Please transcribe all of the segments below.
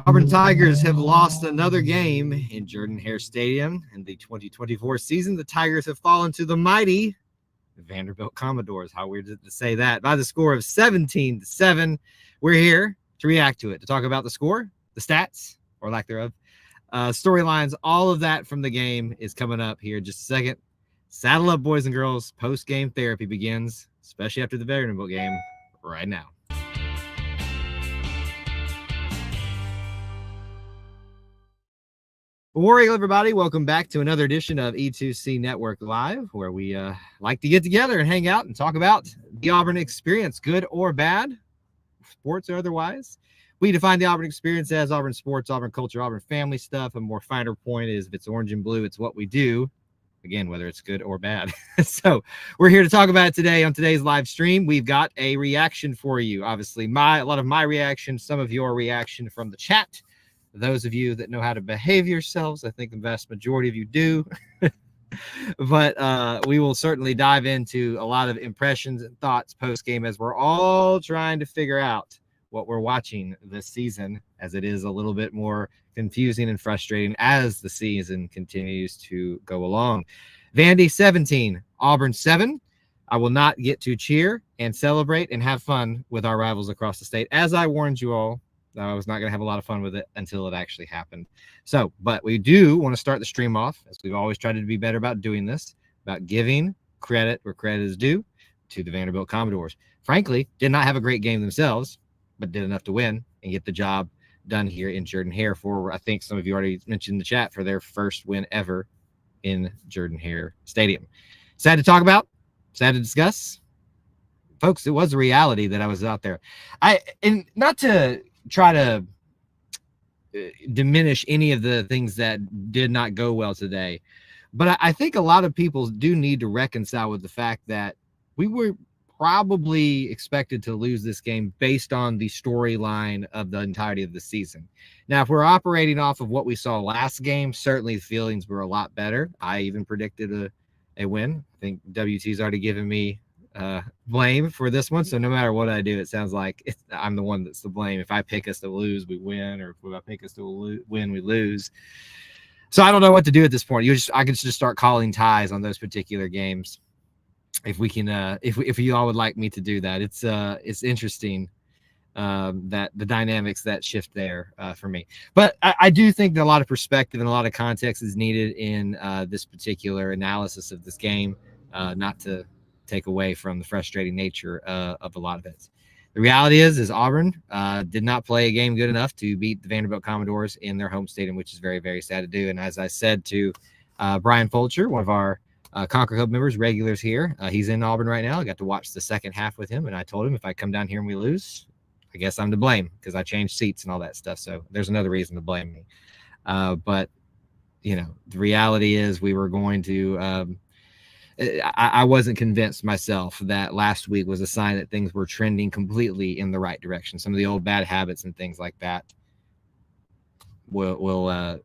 Auburn Tigers have lost another game in Jordan-Hare Stadium in the 2024 season. The Tigers have fallen to the mighty Vanderbilt Commodores. How weird is it to say that? By the score of 17-7. We're here to react to it, to talk about the score, the stats, or lack thereof, storylines, all of that from the game is coming up here in just a second. Saddle up, boys and girls. Post-game therapy begins, especially after the Vanderbilt game, right now. War Eagle, everybody, welcome back to another edition of E2C Network Live, where we like to get together and hang out and talk about the Auburn experience, good or bad, sports or otherwise. We define the Auburn experience as Auburn sports, Auburn culture, Auburn family stuff. A more finer point is if it's orange and blue, it's what we do. Again, whether it's good or bad. So we're here to talk about it today on today's live stream. We've got a reaction for you. Obviously, a lot of my reaction, some of your reaction from the chat. Those of you that know how to behave yourselves, I think the vast majority of you do. But we will certainly dive into a lot of impressions and thoughts post-game as we're all trying to figure out what we're watching this season, as it is a little bit more confusing and frustrating as the season continues to go along. Vandy 17, Auburn 7. I will not get to cheer and celebrate and have fun with our rivals across the state, as I warned you all. I was not going to have a lot of fun with it until it actually happened. So, but we do want to start the stream off, as we've always tried to be better about doing this, about giving credit where credit is due to the Vanderbilt Commodores. Frankly, did not have a great game themselves, but did enough to win and get the job done here in Jordan-Hare for, I think some of you already mentioned in the chat, for their first win ever in Jordan-Hare Stadium. Sad to talk about, sad to discuss. Folks, it was a reality that I was out there. And not to try to diminish any of the things that did not go well today, but I think a lot of people do need to reconcile with the fact that we were probably expected to lose this game based on the storyline of the entirety of the season. Now, if we're operating off of what we saw last game, certainly the feelings were a lot better. I even predicted a win. I think WT's already given me blame for this one, so no matter what I do, it sounds like I'm the one that's to blame. If I pick us to lose, we win, or if I pick us to win, we lose. So I don't know what to do at this point. I can just start calling ties on those particular games. If we can, if you all would like me to do that, it's interesting that the dynamics that shift there for me. But I do think that a lot of perspective and a lot of context is needed in this particular analysis of this game, not to take away from the frustrating nature of a lot of it. The reality is Auburn did not play a game good enough to beat the Vanderbilt Commodores in their home stadium, which is very, very sad to do. And as I said to Brian Fulcher, one of our Conquer Club members, regulars here, he's in Auburn right now. I got to watch the second half with him, and I told him if I come down here and we lose, I guess I'm to blame because I changed seats and all that stuff. So there's another reason to blame me. But, you know, the reality is we were going to I wasn't convinced myself that last week was a sign that things were trending completely in the right direction. Some of the old bad habits and things like that will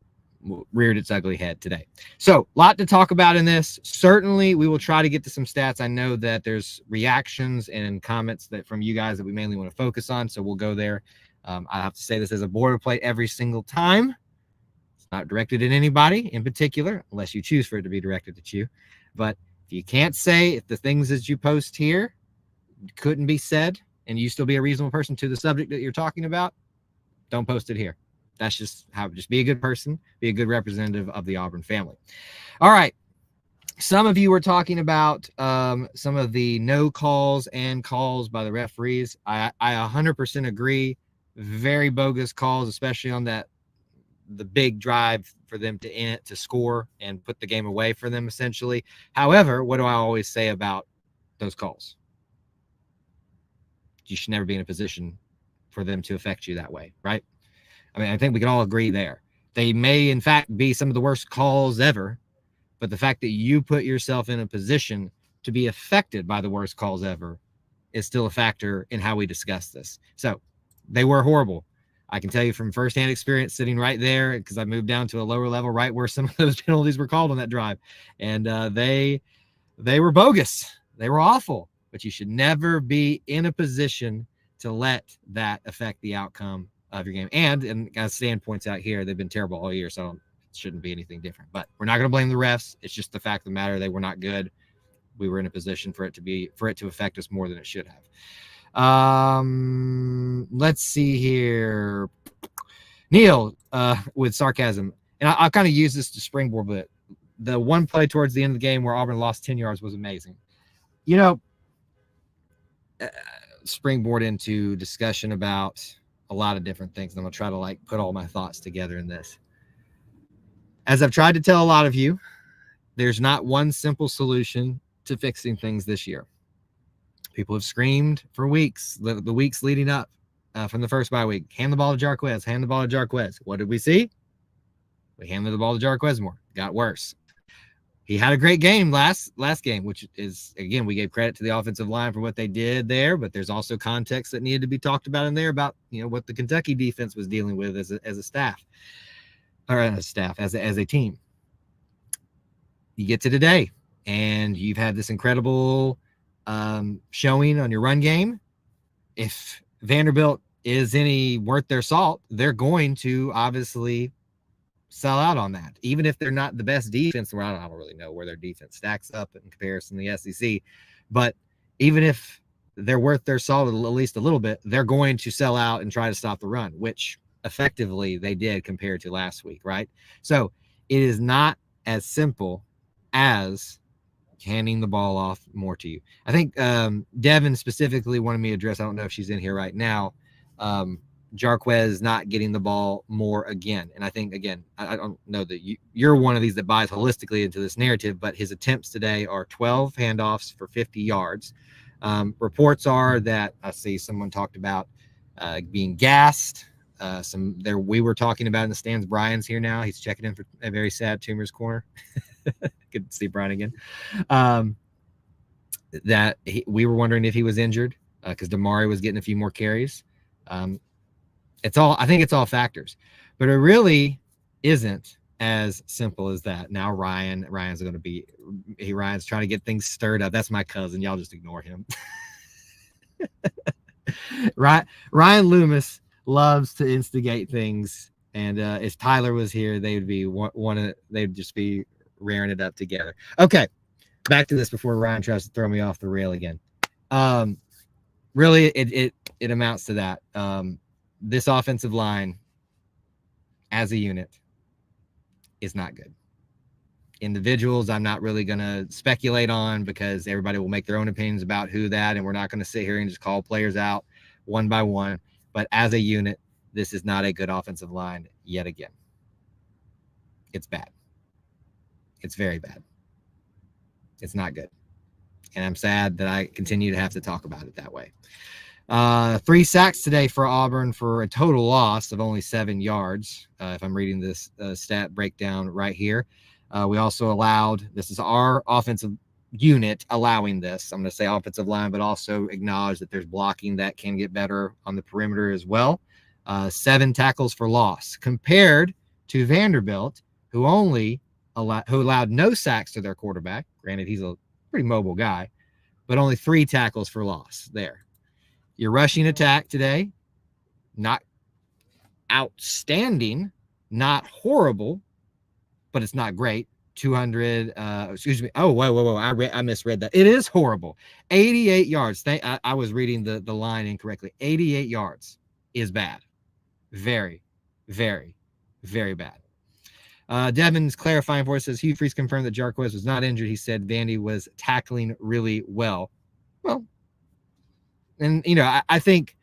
reared its ugly head today. So a lot to talk about in this. Certainly we will try to get to some stats. I know that there's reactions and comments that from you guys that we mainly want to focus on, so we'll go there. I have to say this as a boilerplate every single time. It's not directed at anybody in particular, unless you choose for it to be directed at you. But if you can't say if the things that you post here couldn't be said and you still be a reasonable person to the subject that you're talking about, don't post it here. That's just how, just be a good person, be a good representative of the Auburn family. All right. Some of you were talking about some of the no calls and calls by the referees. I 100% agree. Very bogus calls, especially on the big drive for them to score and put the game away for them, essentially. However, what do I always say about those calls? You should never be in a position for them to affect you that way, right? I mean, I think we can all agree there. They may, in fact, be some of the worst calls ever, but the fact that you put yourself in a position to be affected by the worst calls ever is still a factor in how we discuss this. So they were horrible. I can tell you from firsthand experience sitting right there, because I moved down to a lower level right where some of those penalties were called on that drive. And they were bogus. They were awful. But you should never be in a position to let that affect the outcome of your game. And as Stan points out here, they've been terrible all year, so it shouldn't be anything different. But we're not going to blame the refs. It's just the fact of the matter, they were not good. We were in a position for it to affect us more than it should have. Let's see here. Neil, with sarcasm, and I'll kind of use this to springboard, but the one play towards the end of the game where Auburn lost 10 yards was amazing. You know, springboard into discussion about a lot of different things. And I'm going to try to put all my thoughts together in this. As I've tried to tell a lot of you, there's not one simple solution to fixing things this year. People have screamed for weeks, the weeks leading up from the first bye week. Hand the ball to Jarquez. Hand the ball to Jarquez. What did we see? We handed the ball to Jarquez more. Got worse. He had a great game last game, which is, again, we gave credit to the offensive line for what they did there, but there's also context that needed to be talked about in there about, what the Kentucky defense was dealing with as a staff, or as a team. You get to today, and you've had this incredible showing on your run game. If Vanderbilt is any worth their salt, they're going to obviously sell out on that, even if they're not the best defense. I don't really know where their defense stacks up in comparison to the SEC, but even if they're worth their salt at least a little bit, they're going to sell out and try to stop the run, which effectively they did compared to last week, right? So it is not as simple as handing the ball off more to you. I think Devin specifically wanted me to address, I don't know if she's in here right now, Jarquez not getting the ball more again. And I think, again, I don't know that you're one of these that buys holistically into this narrative, but his attempts today are 12 handoffs for 50 yards. Reports are that I see someone talked about being gassed. We were talking about in the stands. Brian's here now. He's checking in for a very sad Tumors Corner. Good to see Brian again. We were wondering if he was injured because Damari was getting a few more carries. I think it's all factors, but it really isn't as simple as that. Now Ryan's trying to get things stirred up. That's my cousin. Y'all just ignore him. Ryan Loomis loves to instigate things, and if Tyler was here, they would be they'd just be rearing it up together. Okay, back to this before Ryan tries to throw me off the rail again. Really, it amounts to that. This offensive line as a unit is not good. Individuals, I'm not really going to speculate on because everybody will make their own opinions about who that, and we're not going to sit here and just call players out one by one. But as a unit, this is not a good offensive line yet again. It's bad. It's very bad. It's not good. And I'm sad that I continue to have to talk about it that way. 3 sacks today for Auburn for a total loss of only 7 yards. If I'm reading this stat breakdown right here. We also allowed, this is our offensive unit allowing this. I'm going to say offensive line, but also acknowledge that there's blocking that can get better on the perimeter as well. 7 tackles for loss compared to Vanderbilt, who allowed no sacks to their quarterback. Granted, he's a pretty mobile guy, but only 3 tackles for loss there. Your rushing attack today, not outstanding, not horrible, but it's not great. 200, excuse me. Oh, whoa. I misread that. It is horrible. 88 yards. I was reading the line incorrectly. 88 yards is bad. Very, very, very bad. Devin's clarifying for us, says Hugh Freeze confirmed that Jarquez was not injured. He said Vandy was tackling really well. Well, and, I think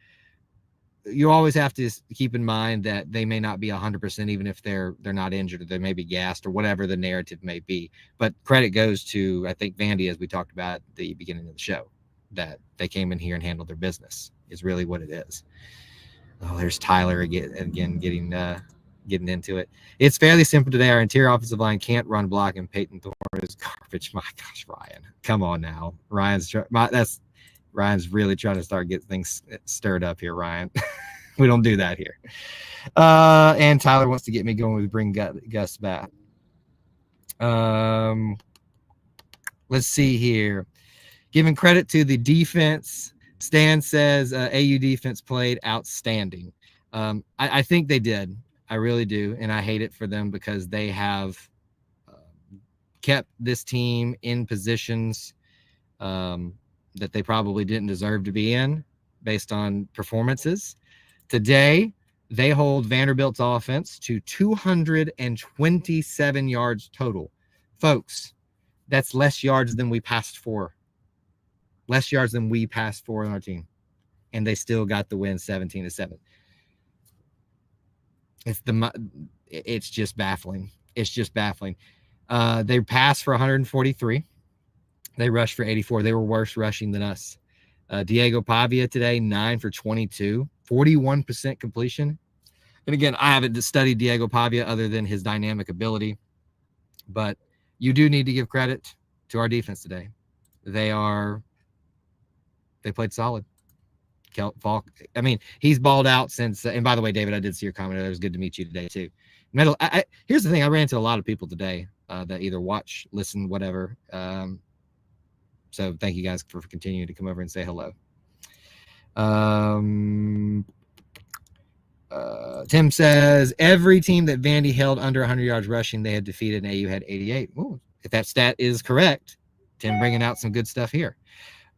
you always have to keep in mind that they may not be 100%, even if they're not injured, or they may be gassed, or whatever the narrative may be. But credit goes to, I think, Vandy, as we talked about at the beginning of the show, that they came in here and handled their business is really what it is. Oh, there's Tyler again getting into it. It's fairly simple today. Our interior offensive line can't run block, and Peyton Thorne is garbage. My gosh, Ryan, come on now. Ryan's really trying to start getting things stirred up here, Ryan. We don't do that here. And Tyler wants to get me going with bring Gus back. Let's see here. Giving credit to the defense, Stan says AU defense played outstanding. I think they did. I really do. And I hate it for them because they have kept this team in positions that they probably didn't deserve to be in based on performances. Today, they hold Vanderbilt's offense to 227 yards total. Folks, that's less yards than we passed for. Less yards than we passed for on our team. And they still got the win 17-7. It's just baffling. It's just baffling. They passed for 143. They rushed for 84. They were worse rushing than us. Diego Pavia today, 9 for 22, 41% completion. And again, I haven't studied Diego Pavia other than his dynamic ability, but you do need to give credit to our defense today. They played solid. Falk, I mean, he's balled out since. And by the way, David, I did see your comment. It was good to meet you today too. Here's the thing: I ran into a lot of people today that either watch, listen, whatever. So thank you guys for continuing to come over and say hello. Tim says every team that Vandy held under 100 yards rushing, they had defeated, and AU had 88. Ooh, if that stat is correct, Tim bringing out some good stuff here.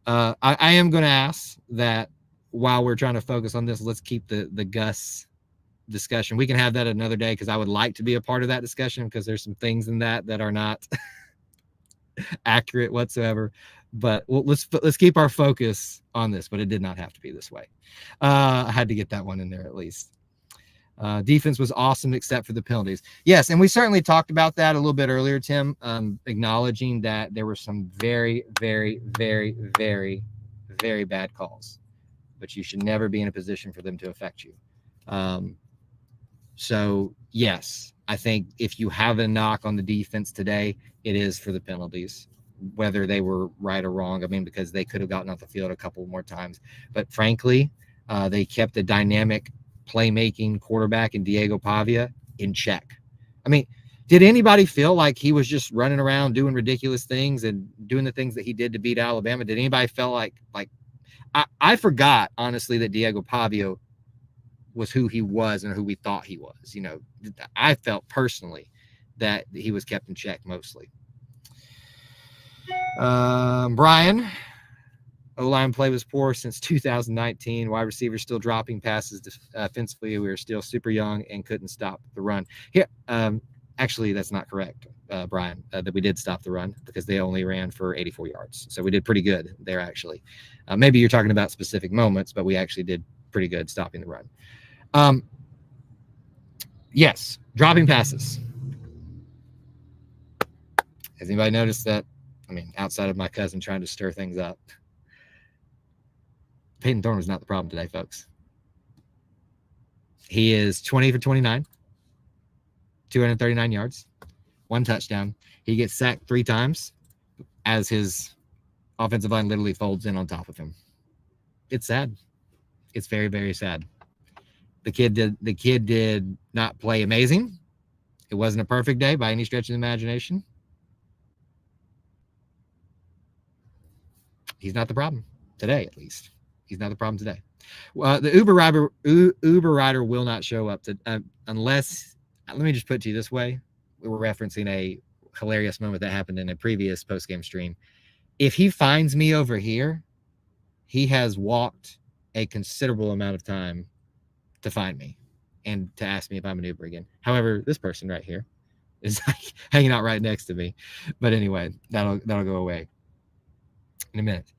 I am going to ask that while we're trying to focus on this, let's keep the Gus discussion. We can have that another day because I would like to be a part of that discussion because there's some things in that are not accurate whatsoever. But let's keep our focus on this. But it did not have to be this way. I had to get that one in there at least. Defense was awesome except for the penalties. Yes, and we certainly talked about that a little bit earlier, Tim, acknowledging that there were some very, very, very, very, very bad calls. But you should never be in a position for them to affect you. So, yes, I think if you have a knock on the defense today, it is for the penalties, whether they were right or wrong. I mean, because they could have gotten off the field a couple more times. But frankly, they kept a dynamic playmaking quarterback in Diego Pavia in check. I mean, did anybody feel like he was just running around doing ridiculous things and doing the things that he did to beat Alabama? Did anybody feel like I forgot, honestly, that Diego Pavia was who he was and who we thought he was. You know, I felt personally that he was kept in check mostly. Brian, O-line play was poor since 2019. Wide receivers still dropping passes defensively. We were still super young and couldn't stop the run. Here, actually, that's not correct, Brian, that we did stop the run because they only ran for 84 yards. So we did pretty good there, actually. Maybe you're talking about specific moments, but we actually did pretty good stopping the run. Yes, dropping passes. Has anybody noticed that? I mean, outside of my cousin trying to stir things up, Peyton Thorne was not the problem today, folks. He is 20 for 29, 239 yards, 1 touchdown. He gets sacked 3 times as his offensive line literally folds in on top of him. It's sad. It's very, very sad. The kid did not play amazing. It wasn't a perfect day by any stretch of the imagination. He's not the problem today, at least. He's not the problem today. The Uber rider will not show up unless. Let me just put it to you this way: we were referencing a hilarious moment that happened in a previous postgame stream. If he finds me over here, he has walked a considerable amount of time to find me and to ask me if I'm an Uber again. However, this person right here is like hanging out right next to me. But anyway, that'll go away in a minute.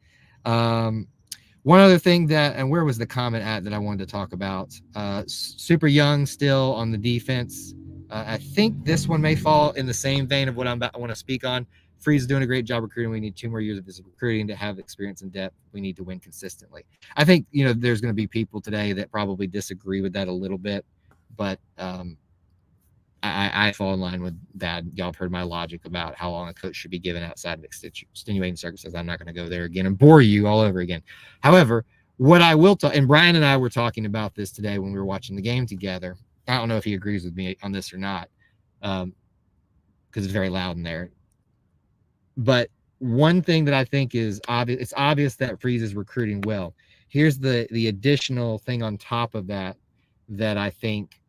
One other thing and where was the comment at that I wanted to talk about? Super young still on the defense. I think this one may fall in the same vein of what I want to speak on. Freeze is doing a great job recruiting. We need 2 more years of his recruiting to have experience and depth. We need to win consistently. I think, there's going to be people today that probably disagree with that a little bit, but I fall in line with that. Y'all have heard my logic about how long a coach should be given outside of extenuating circumstances. I'm not going to go there again and bore you all over again. However, what I will talk, and Brian and I were talking about this today when we were watching the game together. I don't know if he agrees with me on this or not, because it's very loud in there. But one thing that I think is obvious, it's obvious that Freeze is recruiting well. Here's the additional thing on top of that. that I think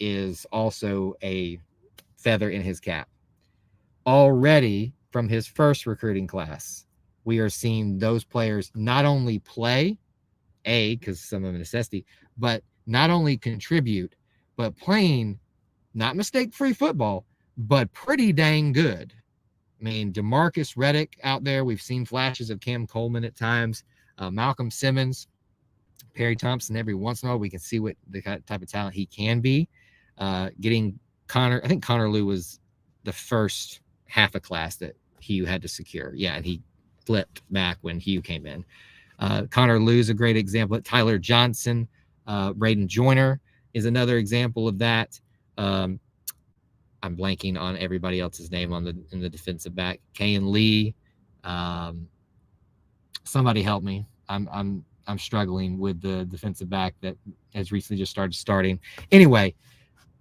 is also a feather in his cap. Already from his first recruiting class, we are seeing those players not only play, because some of necessity, but not only contribute, but playing not mistake-free football, but pretty dang good. I mean, DeMarcus Reddick out there. We've seen flashes of Cam Coleman at times. Malcolm Simmons, Perry Thompson. Every once in a while, we can see what the type of talent he can be. Getting Connor, I think Connor Lew was the first half a class that Hugh had to secure. Yeah, and he flipped back when Hugh came in. Connor Lew is a great example. Tyler Johnson, Braden Joyner is another example of that. I'm blanking on everybody else's name in the defensive back. Kayan Lee. Somebody help me. I'm struggling with the defensive back that has recently just started starting. Anyway,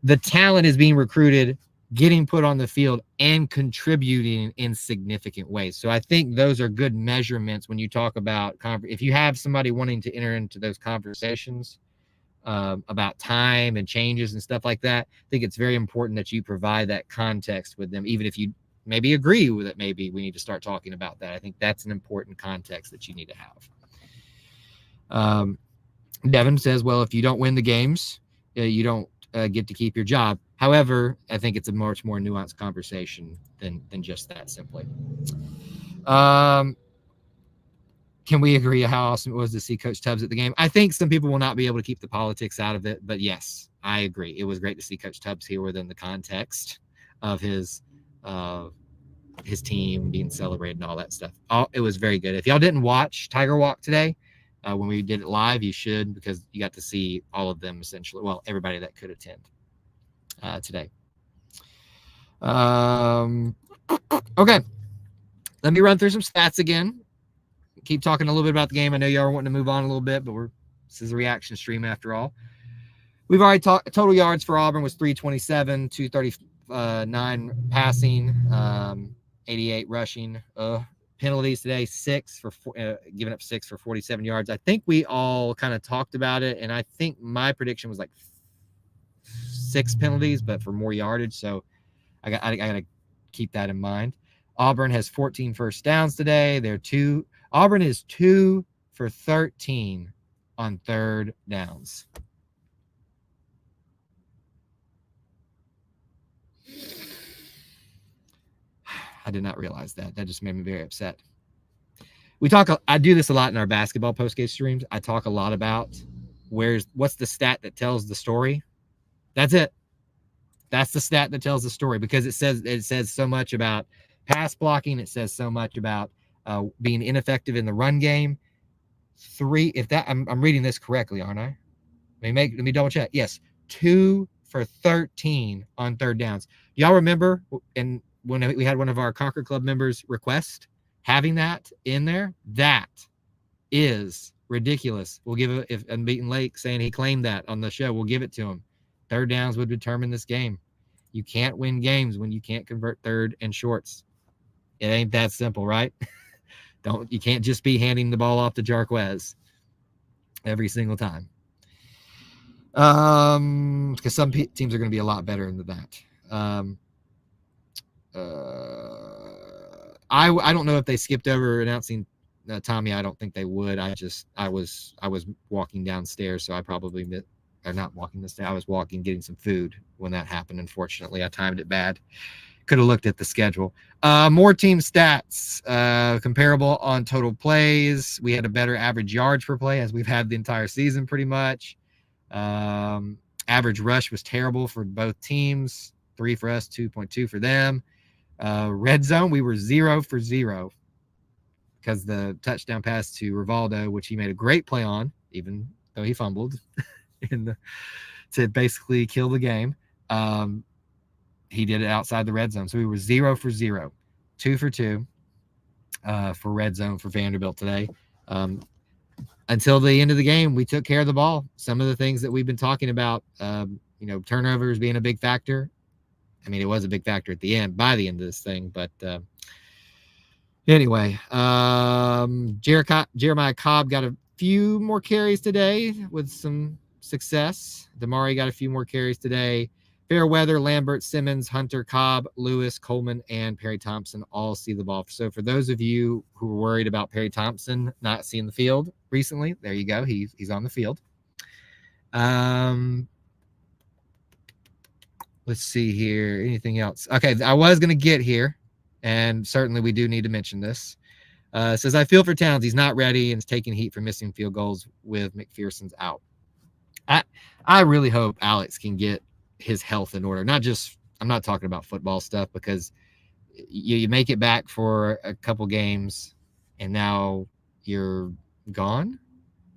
the talent is being recruited, getting put on the field, and contributing in significant ways. So I think those are good measurements when you talk about if you have somebody wanting to enter into those conversations about time and changes and stuff like that. I think it's very important that you provide that context with them, even if you maybe agree with it. Maybe we need to start talking about that. I think that's an important context that you need to have. Devin says, well, if you don't win the games, you don't get to keep your job. However, I think it's a much more nuanced conversation than just that simply. Can we agree how awesome it was to see Coach Tubbs at the game? I think some people will not be able to keep the politics out of it, but yes, I agree. It was great to see Coach Tubbs here within the context of his team being celebrated and all that stuff. It was very good. If y'all didn't watch Tiger Walk today, when we did it live, you should, because you got to see all of them essentially. Well, everybody that could attend today. Okay. Let me run through some stats again. Keep talking a little bit about the game. I know y'all are wanting to move on a little bit, but this is a reaction stream after all. We've already talked. Total yards for Auburn was 327, 239 passing, 88 rushing. Penalties today, giving up 6 for 47 yards. I think we all kind of talked about it, and I think my prediction was like 6 penalties, but for more yardage. So I got to keep that in mind. Auburn has 14 first downs today. Auburn is 2 for 13 on third downs. I did not realize that. That just made me very upset. I do this a lot in our basketball postgame streams. I talk a lot about what's the stat that tells the story. That's it. That's the stat that tells the story, because it says so much about pass blocking. It says so much about being ineffective in the run game. I'm reading this correctly, aren't I? Let me double check. Yes, 2 for 13 on third downs. Y'all remember when we had one of our Conquer Club members request having that in there? That is ridiculous. We'll give it, if Unbeaten Lake saying he claimed that on the show, we'll give it to him. Third downs would determine this game. You can't win games when you can't convert third and shorts. It ain't that simple, right? You can't just be handing the ball off to Jarquez every single time. Because some teams are going to be a lot better than that. I don't know if they skipped over announcing Tommy. I don't think they would. I was walking downstairs, so I probably not walking the stairs. I was getting some food when that happened. Unfortunately, I timed it bad. Could have looked at the schedule. More team stats. Comparable on total plays. We had a better average yards per play, as we've had the entire season pretty much. Average rush was terrible for both teams. 3 for us, 2.2 for them. Red zone, we were 0 for 0 because the touchdown pass to Rivaldo, which he made a great play on, even though he fumbled to basically kill the game. He did it outside the red zone. So we were 0 for 0, 2 for 2 for red zone for Vanderbilt today. Until the end of the game, we took care of the ball. Some of the things that we've been talking about, turnovers being a big factor. I mean, it was a big factor by the end of this thing. But anyway, Jeremiah Cobb got a few more carries today with some success. Damari got a few more carries today. Fairweather, Lambert, Simmons, Hunter, Cobb, Lewis, Coleman, and Perry Thompson all see the ball. So for those of you who were worried about Perry Thompson not seeing the field recently, there you go. He's on the field. Let's see here. Anything else? Okay, I was going to get here, and certainly we do need to mention this. Says, I feel for Towns. He's not ready and is taking heat for missing field goals with McPherson's out. I really hope Alex can get his health in order. I'm not talking about football stuff, because you make it back for a couple games and now you're gone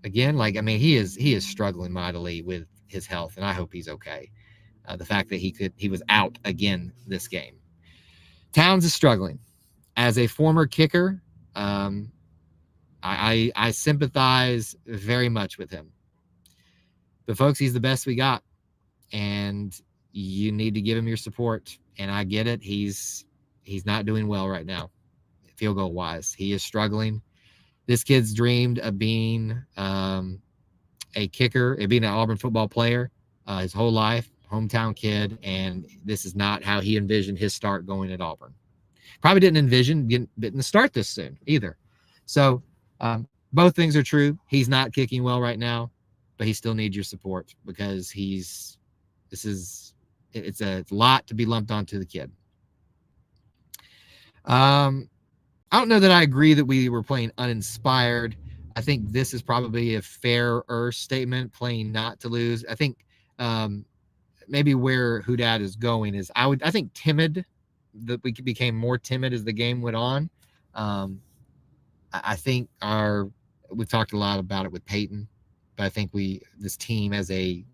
again. Like, I mean, he is struggling mightily with his health, and I hope he's okay. The fact that he was out again this game. Towns is struggling. As a former kicker, I sympathize very much with him. But folks, he's the best we got, and you need to give him your support. And I get it. He's not doing well right now, field goal wise. He is struggling. This kid's dreamed of being a kicker, of being an Auburn football player his whole life, hometown kid, and this is not how he envisioned his start going at Auburn. Probably didn't envision getting the start this soon either. So both things are true. He's not kicking well right now, but he still needs your support, because it's a lot to be lumped onto the kid. I don't know that I agree that we were playing uninspired. I think this is probably a fairer statement, playing not to lose. I think maybe where Hudad is going is I think timid, that we became more timid as the game went on. I think we've talked a lot about it with Peyton, but I think this team as a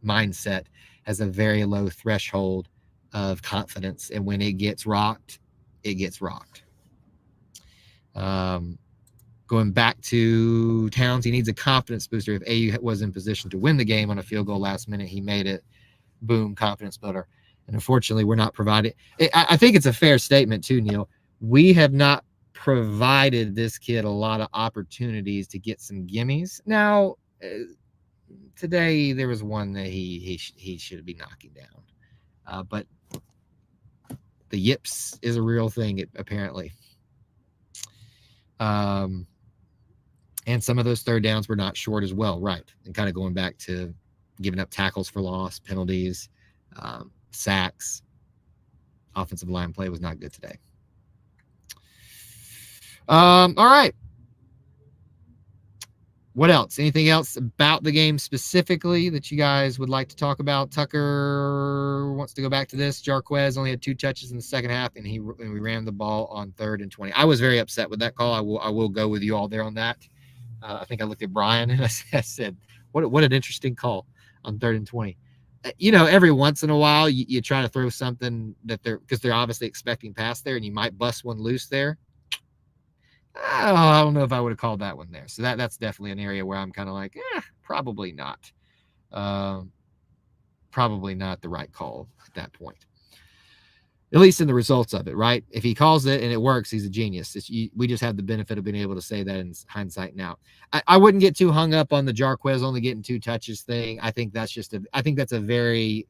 mindset has a very low threshold of confidence, and when it gets rocked, it gets rocked. Going back to Towns, he needs a confidence booster. If AU was in position to win the game on a field goal last minute, he made it. Boom, confidence builder. And unfortunately, we're not provided. I think it's a fair statement too, Neil. We have not provided this kid a lot of opportunities to get some gimmies. Now, today there was one that he should be knocking down. But the yips is a real thing, apparently. And some of those third downs were not short as well, right? And kind of going back to giving up tackles for loss, penalties, sacks. Offensive line play was not good today. All right. What else? Anything else about the game specifically that you guys would like to talk about? Tucker wants to go back to this. Jarquez only had 2 touches in the second half, and we ran the ball on 3rd and 20. I was very upset with that call. I will go with you all there on that. I think I looked at Brian and I said, what an interesting call on 3rd and 20. Every once in a while you try to throw something because they're obviously expecting pass there, and you might bust one loose there. I don't know if I would have called that one there. So that's definitely an area where I'm kind of like, probably not. Probably not the right call at that point. At least in the results of it, right? If he calls it and it works, he's a genius. We just have the benefit of being able to say that in hindsight now. I wouldn't get too hung up on the Jarquez only getting 2 touches thing. I think that's a very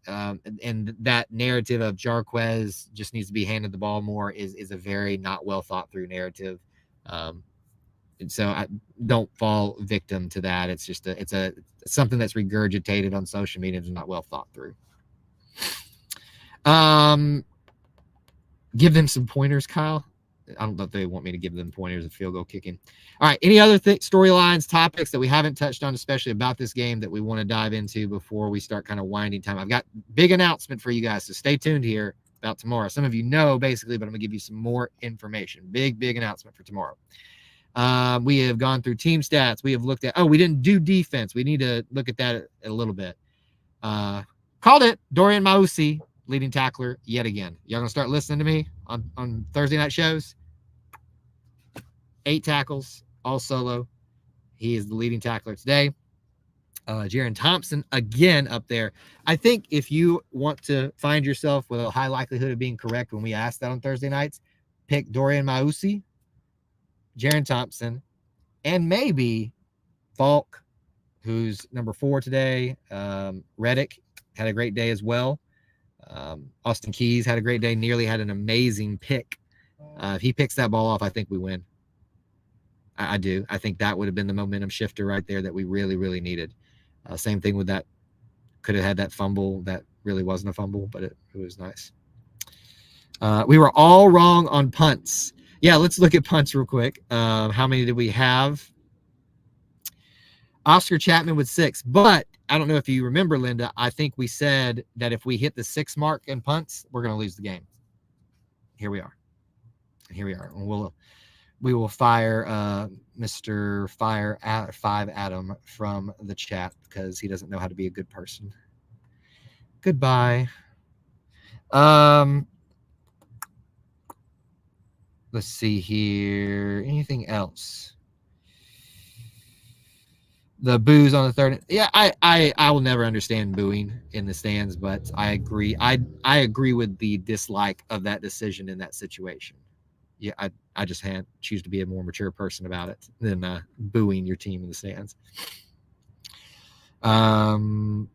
and that narrative of Jarquez just needs to be handed the ball more is a very not well thought through narrative. And so I don't fall victim to that. It's just it's something that's regurgitated on social media and not well thought through. Give them some pointers, Kyle. I don't know if they want me to give them pointers of field goal kicking. All right. Any other storylines, topics that we haven't touched on, especially about this game, that we want to dive into before we start kind of winding time? I've got big announcement for you guys, so stay tuned here about tomorrow. Some of you know basically, but I'm going to give you some more information. Big announcement for tomorrow. We have gone through team stats. We have looked at, we didn't do defense. We need to look at that a little bit. Called it. Dorian Mausi, leading tackler yet again. Y'all going to start listening to me on Thursday night shows? 8 tackles, all solo. He is the leading tackler today. Jaron Thompson, again, up there. I think if you want to find yourself with a high likelihood of being correct when we ask that on Thursday nights, pick Dorian Mausi, Jaron Thompson, and maybe Falk who's number 4 today. Reddick had a great day as well. Austin Keys had a great day, nearly had an amazing pick. If he picks that ball off, I think we win. I do. I think that would have been the momentum shifter right there that we really, really needed. Same thing with that. Could have had that fumble that really wasn't a fumble, but it was nice. We were all wrong on punts. Yeah, let's look at punts real quick. How many did we have? Oscar Chapman with 6. But I don't know if you remember, Linda, I think we said that if we hit the 6 mark in punts, we're going to lose the game. Here we are. We will fire Mr. Fire 5 Adam from the chat because he doesn't know how to be a good person. Goodbye. Let's see here. Anything else? The boos on the third. Yeah, I will never understand booing in the stands, but I agree. I agree with the dislike of that decision in that situation. Yeah, I just choose to be a more mature person about it than booing your team in the stands. Don't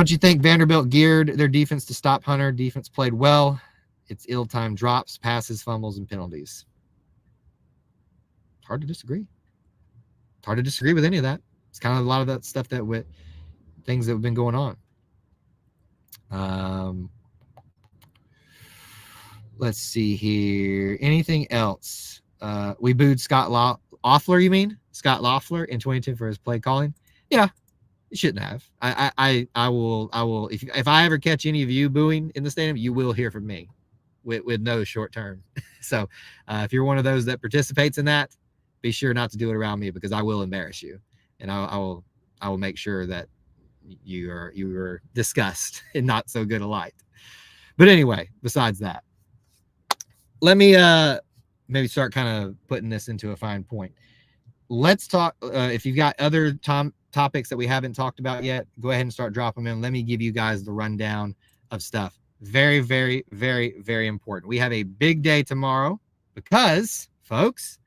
you think Vanderbilt geared their defense to stop Hunter? Defense played well. It's ill-timed drops, passes, fumbles, and penalties. Hard to disagree. It's hard to disagree with any of that. It's kind of a lot of that stuff with things that have been going on. Let's see here. Anything else? We booed Scott Loeffler, you mean? Scott Loeffler in 2010 for his play calling? Yeah, you shouldn't have. I will. If I ever catch any of you booing in the stadium, you will hear from me with no short term. So if you're one of those that participates in that, be sure not to do it around me because I will embarrass you, and I will make sure that you are discussed in not so good a light. But anyway, besides that, let me maybe start kind of putting this into a fine point. Let's talk. If you've got other topics that we haven't talked about yet, go ahead and start dropping them in. Let me give you guys the rundown of stuff. Very, very, very, very important. We have a big day tomorrow because, folks,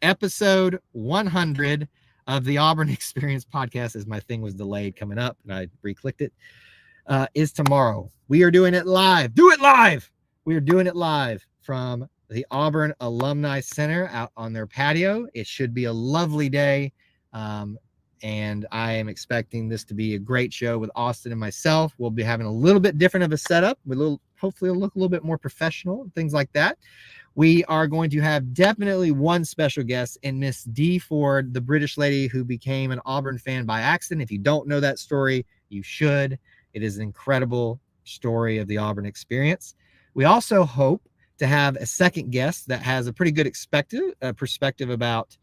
episode 100 of the Auburn Experience podcast, as my thing was delayed coming up and I re-clicked it, is tomorrow. We are doing it live. Do it live. We are doing it live from the Auburn Alumni Center out on their patio. It should be a lovely day. And I am expecting this to be a great show with Austin and myself. We'll be having a little bit different of a setup. Hopefully it'll look a little bit more professional and things like that. We are going to have definitely one special guest in Miss Dee Ford, the British lady who became an Auburn fan by accident. If you don't know that story, you should. It is an incredible story of the Auburn experience. We also hope to have a second guest that has a pretty good perspective about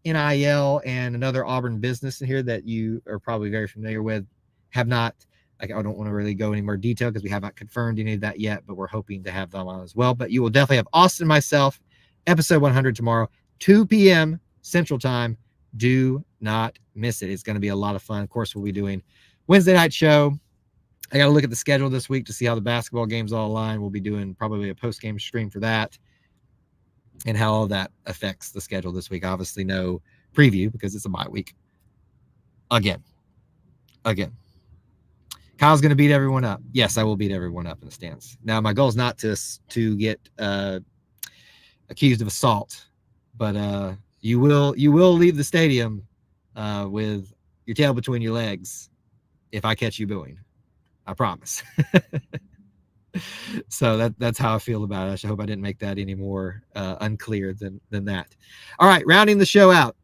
NIL and another Auburn business in here that you are probably very familiar with. I don't want to really go any more detail because we have not confirmed any of that yet, but we're hoping to have them on as well. But you will definitely have Austin and myself, episode 100 tomorrow, 2 p.m. Central Time. Do not miss it. It's going to be a lot of fun. Of course, we'll be doing Wednesday night show. I got to look at the schedule this week to see how the basketball games all align. We'll be doing probably a post-game stream for that and how all that affects the schedule this week. Obviously, no preview because it's a bye week. Again. Kyle's going to beat everyone up. Yes, I will beat everyone up in the stands. Now, my goal is not to get accused of assault, but you will leave the stadium with your tail between your legs if I catch you booing. I promise. So that's how I feel about it. I hope I didn't make that any more unclear than that. All right, rounding the show out.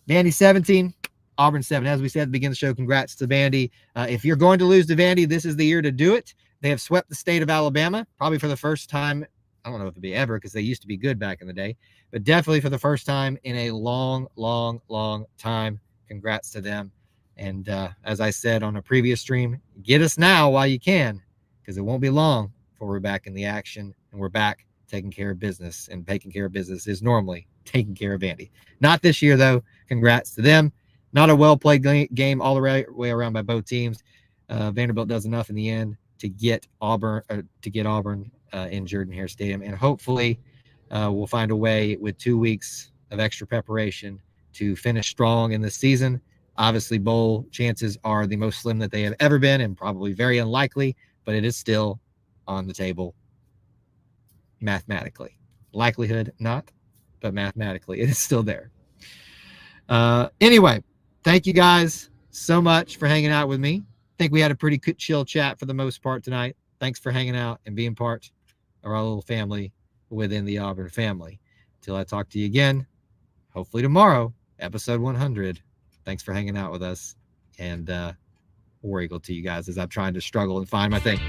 Vandy 17, Auburn 7. As we said at the beginning of the show, congrats to Vandy. If you're going to lose to Vandy, this is the year to do it. They have swept the state of Alabama, probably for the first time. I don't know if it'll be ever because they used to be good back in the day, but definitely for the first time in a long, long, long time. Congrats to them. And as I said on a previous stream, get us now while you can, because it won't be long before we're back in the action and we're back taking care of business. And taking care of business is normally taking care of Vandy. Not this year, though. Congrats to them. Not a well-played game all the way around by both teams. Vanderbilt does enough in the end to get Auburn in Jordan-Hare Stadium, and hopefully we'll find a way with 2 weeks of extra preparation to finish strong in this season. Obviously, bowl chances are the most slim that they have ever been and probably very unlikely, but it is still on the table mathematically. Likelihood, not, but mathematically, it is still there. Anyway, thank you guys so much for hanging out with me. I think we had a pretty chill chat for the most part tonight. Thanks for hanging out and being part of our little family within the Auburn family. Till I talk to you again, hopefully tomorrow, episode 100. Thanks for hanging out with us, and War Eagle to you guys as I'm trying to struggle and find my thing.